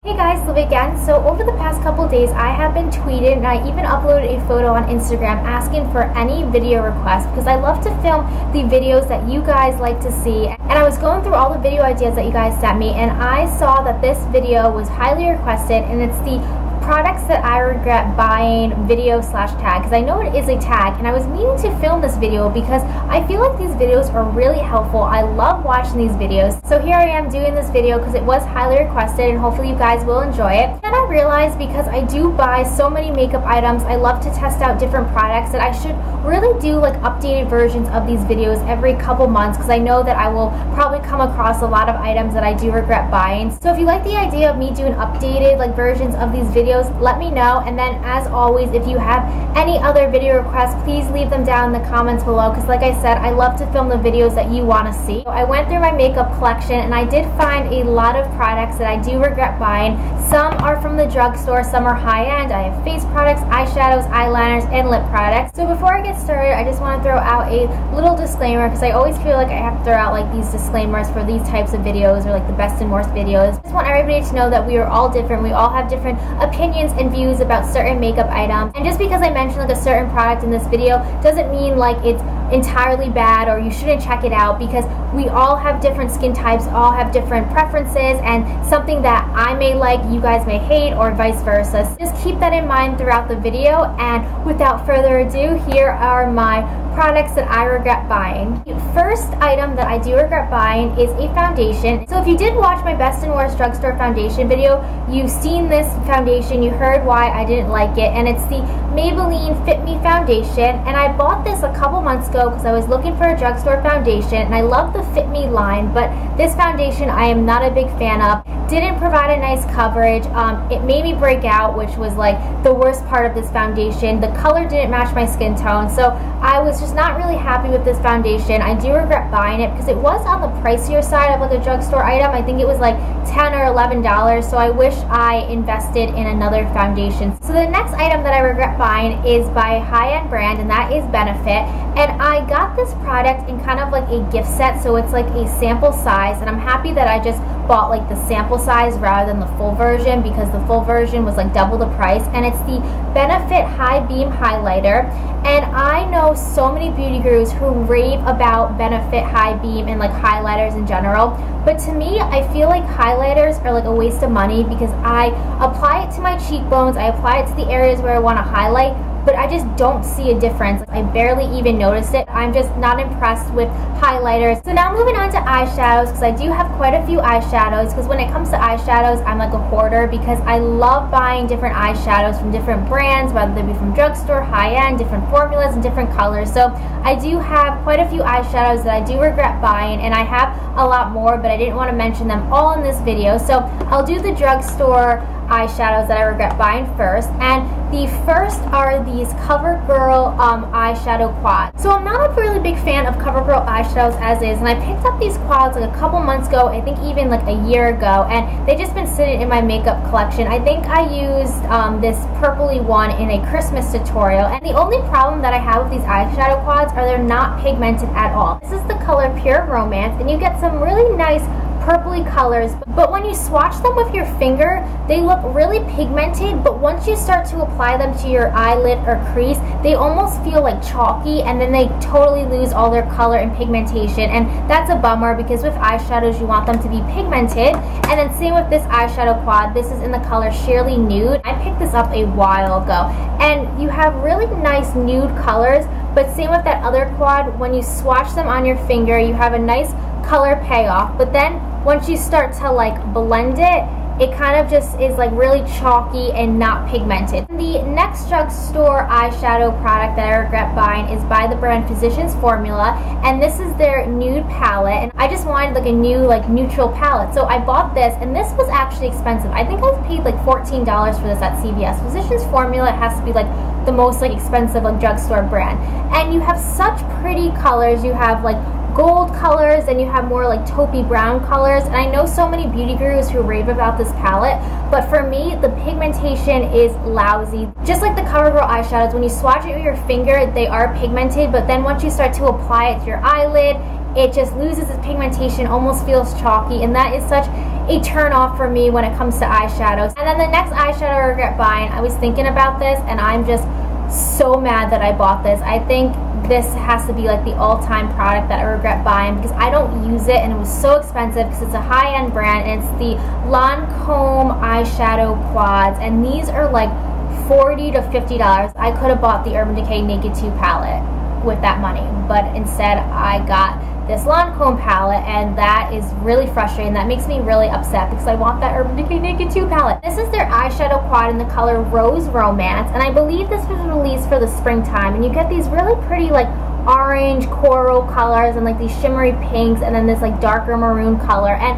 Hey guys, Liv again. So over the past couple days I have been tweeted and I even uploaded a photo on Instagram asking for any video requests because I love to film the videos that you guys like to see. And I was going through all the video ideas that you guys sent me and I saw that this video was highly requested, and it's the products that I regret buying video slash tag, because I know it is a tag, and I was meaning to film this video because I feel like these videos are really helpful. I love watching these videos. So here I am doing this video because it was highly requested and hopefully you guys will enjoy it. And I realized because I do buy so many makeup items, I love to test out different products, that I should really do like updated versions of these videos every couple months, because I know that I will probably come across a lot of items that I do regret buying. So if you like the idea of me doing updated like versions of these videos, let me know. And then as always, if you have any other video requests, please leave them down in the comments below, because like I said, I love to film the videos that you want to see. So I went through my makeup collection and I did find a lot of products that I do regret buying. Some are from the drugstore, some are high-end. I have face products, eyeshadows, eyeliners, and lip products. So before I get started, I just want to throw out a little disclaimer, because I always feel like I have to throw out like these disclaimers for these types of videos, or like the best and worst videos. I just want everybody to know that we are all different. We all have different opinions and views about certain makeup items, and just because I mention like a certain product in this video doesn't mean like it's entirely bad or you shouldn't check it out, because we all have different skin types, all have different preferences, and something that I may like you guys may hate, or vice versa. So just keep that in mind throughout the video, and without further ado, here are my products that I regret buying. The first item that I do regret buying is a foundation. So if you did watch my best and worst drugstore foundation video, you've seen this foundation, you heard why I didn't like it, and it's the Maybelline Fit Me foundation. And I bought this a couple months ago because I was looking for a drugstore foundation, and I love the Fit Me line, but this foundation I am not a big fan of. Didn't provide a nice coverage. It made me break out, which was like the worst part of this foundation. The color didn't match my skin tone, so I was just not really happy with this foundation. I do regret buying it because it was on the pricier side of like a drugstore item. I think it was like $10 or $11, so I wish I invested in another foundation. So the next item that I regret buying is by a high-end brand, and that is Benefit. And I got this product in kind of like a gift set, so it's like a sample size, and I'm happy that I just bought like the sample size rather than the full version, because the full version was like double the price. And it's the Benefit High Beam Highlighter, and I know so many beauty gurus who rave about Benefit High Beam and like highlighters in general, but to me I feel like highlighters are like a waste of money, because I apply it to my cheekbones, I apply it to the areas where I want to highlight, but I just don't see a difference. I barely even notice it. I'm just not impressed with highlighters. So now moving on to eyeshadows, because I do have quite a few eyeshadows, because when it comes to eyeshadows, I'm like a hoarder, because I love buying different eyeshadows from different brands, whether they be from drugstore, high-end, different formulas, and different colors. So I do have quite a few eyeshadows that I do regret buying, and I have a lot more, but I didn't want to mention them all in this video. So I'll do the drugstore eyeshadows that I regret buying first, and the first are these CoverGirl eyeshadow quads. So I'm not a really big fan of CoverGirl eyeshadows as is, and I picked up these quads like a couple months ago, I think even like a year ago, and they've just been sitting in my makeup collection. I think I used this purpley one in a Christmas tutorial, and the only problem that I have with these eyeshadow quads are they're not pigmented at all. This is the color Pure Romance, and you get some really nice purpley colors, but when you swatch them with your finger, they look really pigmented, but once you start to apply them to your eyelid or crease, they almost feel like chalky, and then they totally lose all their color and pigmentation, and that's a bummer, because with eyeshadows you want them to be pigmented. And then same with this eyeshadow quad. This is in the color Sheerly Nude. I picked this up a while ago, and you have really nice nude colors, but same with that other quad, when you swatch them on your finger, you have a nice color payoff, but then once you start to like blend it, it kind of just is like really chalky and not pigmented. The next drugstore eyeshadow product that I regret buying is by the brand Physicians Formula, and this is their nude palette, and I just wanted like a new like neutral palette, so I bought this, and this was actually expensive. I think I paid like $14 for this at CVS. Physicians Formula has to be like the most like expensive like drugstore brand, and you have such pretty colors. You have like gold colors, and you have more like taupey brown colors, and I know so many beauty gurus who rave about this palette, but for me the pigmentation is lousy. Just like the CoverGirl eyeshadows, when you swatch it with your finger, they are pigmented, but then once you start to apply it to your eyelid, it just loses its pigmentation, almost feels chalky, and that is such a turn off for me when it comes to eyeshadows. And then the next eyeshadow I regret buying, I was thinking about this and I'm just so mad that I bought this. I think this has to be like the all-time product that I regret buying because I don't use it and it was so expensive because it's a high-end brand and it's the Lancome eyeshadow quads, and these are like $40 to $50. I could have bought the Urban Decay Naked 2 palette with that money, but instead I got this Lancome palette, and that is really frustrating. That makes me really upset because I want that Urban Decay Naked 2 palette. This is their eyeshadow quad in the color Rose Romance, and I believe this was released for the springtime, and you get these really pretty like orange coral colors and like these shimmery pinks and then this like darker maroon color, and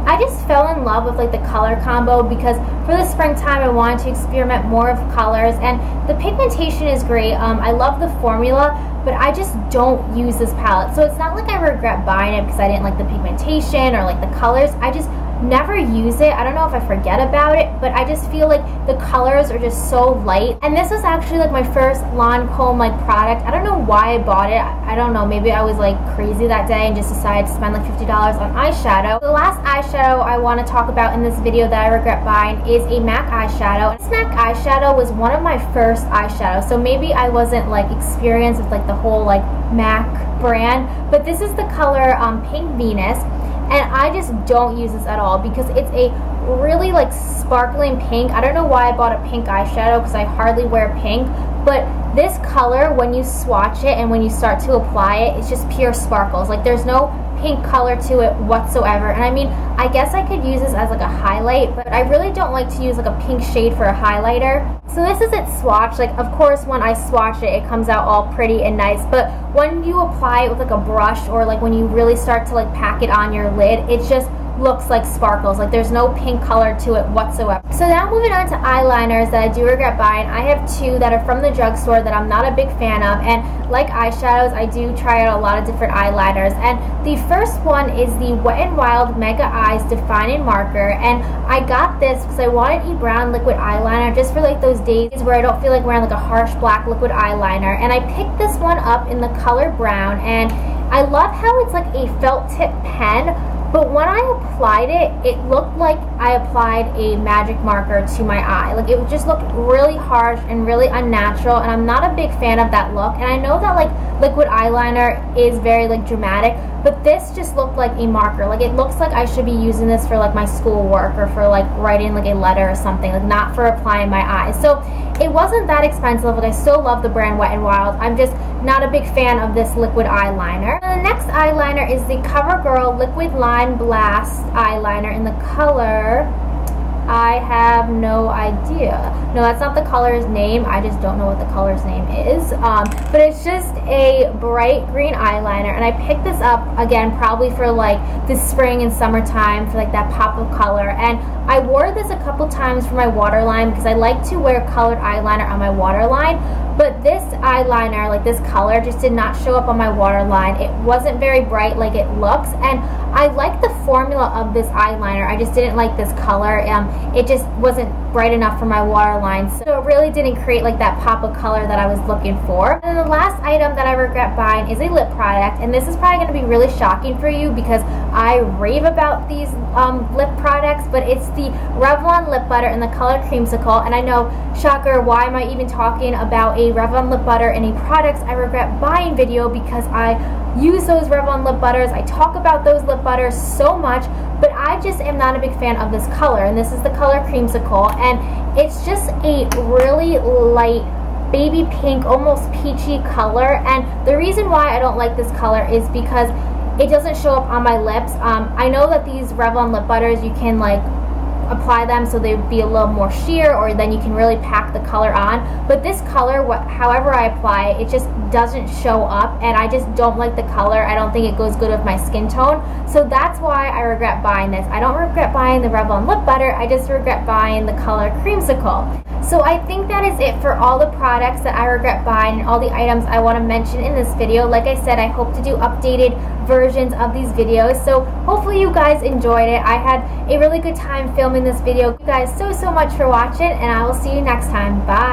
I just fell in love with like the color combo because for the springtime I wanted to experiment more of colors, and the pigmentation is great. I love the formula, but I just don't use this palette. So it's not like I regret buying it because I didn't like the pigmentation or like the colors. I just never use it. I don't know if I forget about it, but I just feel like the colors are just so light. And this was actually like my first Lancome like product. I don't know why I bought it. I don't know, maybe I was like crazy that day and just decided to spend like $50 on eyeshadow. The last eyeshadow I want to talk about in this video that I regret buying is a MAC eyeshadow. This MAC eyeshadow was one of my first eyeshadows, so maybe I wasn't like experienced with like the whole like MAC brand, but this is the color Pink Venus. And I just don't use this at all because it's a really like sparkling pink. I don't know why I bought a pink eyeshadow because I hardly wear pink, but this color, when you swatch it and when you start to apply it, it's just pure sparkles. Like there's no pink color to it whatsoever. And I mean, I guess I could use this as like a highlight, but I really don't like to use like a pink shade for a highlighter. So this is it swatched. Like of course when I swatch it, it comes out all pretty and nice, but when you apply it with like a brush or like when you really start to like pack it on your lid, it just looks like sparkles. Like there's no pink color to it whatsoever. So now moving on to eyeliners that I do regret buying. I have two that are from the drugstore that I'm not a big fan of, and like eyeshadows, I do try out a lot of different eyeliners, and the first one is the Wet n Wild Mega Eyes Defining Marker, and I got this because I wanted a brown liquid eyeliner just for like those days where I don't feel like wearing like a harsh black liquid eyeliner, and I picked this one up in the color brown, and I love how it's like a felt tip pen. But when I applied it, it looked like I applied a magic marker to my eye. Like it just looked really harsh and really unnatural, and I'm not a big fan of that look. And I know that like liquid eyeliner is very like dramatic, but this just looked like a marker. Like it looks like I should be using this for like my schoolwork or for like writing like a letter or something, like not for applying my eyes. So it wasn't that expensive, but I still love the brand Wet n Wild. I'm just not a big fan of this liquid eyeliner. And the next eyeliner is the CoverGirl Liquid Line Blast eyeliner in the color, I have no idea. No, that's not the color's name. I just don't know what the color's name is. But it's just a bright green eyeliner, and I picked this up again probably for like the spring and summertime for like that pop of color. And I wore this a couple times for my waterline because I like to wear colored eyeliner on my waterline. But this eyeliner, like this color, just did not show up on my waterline. It wasn't very bright like it looks, and I like the formula of this eyeliner. I just didn't like this color. It just wasn't bright enough for my waterline, so it really didn't create like that pop of color that I was looking for. And then the last item that I regret buying is a lip product, and this is probably going to be really shocking for you because I rave about these lip products, but it's the Revlon lip butter in the color Creamsicle. And I know, shocker, why am I even talking about a Revlon lip butter in a products I regret buying video, because I use those Revlon lip butters. I talk about those lip butters so much, but I just am not a big fan of this color, and this is the color Creamsicle, and it's just a really light baby pink, almost peachy color. And the reason why I don't like this color is because it doesn't show up on my lips. I know that these Revlon lip butters, you can like apply them so they would be a little more sheer, or then you can really pack the color on. But this color, however I apply it, it just doesn't show up, and I just don't like the color. I don't think it goes good with my skin tone, so that's why I regret buying this. I don't regret buying the Revlon lip butter, I just regret buying the color Creamsicle. So I think that is it for all the products that I regret buying and all the items I want to mention in this video. Like I said, I hope to do updated versions of these videos, so hopefully you guys enjoyed it. I had a really good time filming this video. Thank you guys so much for watching, and I will see you next time. Bye.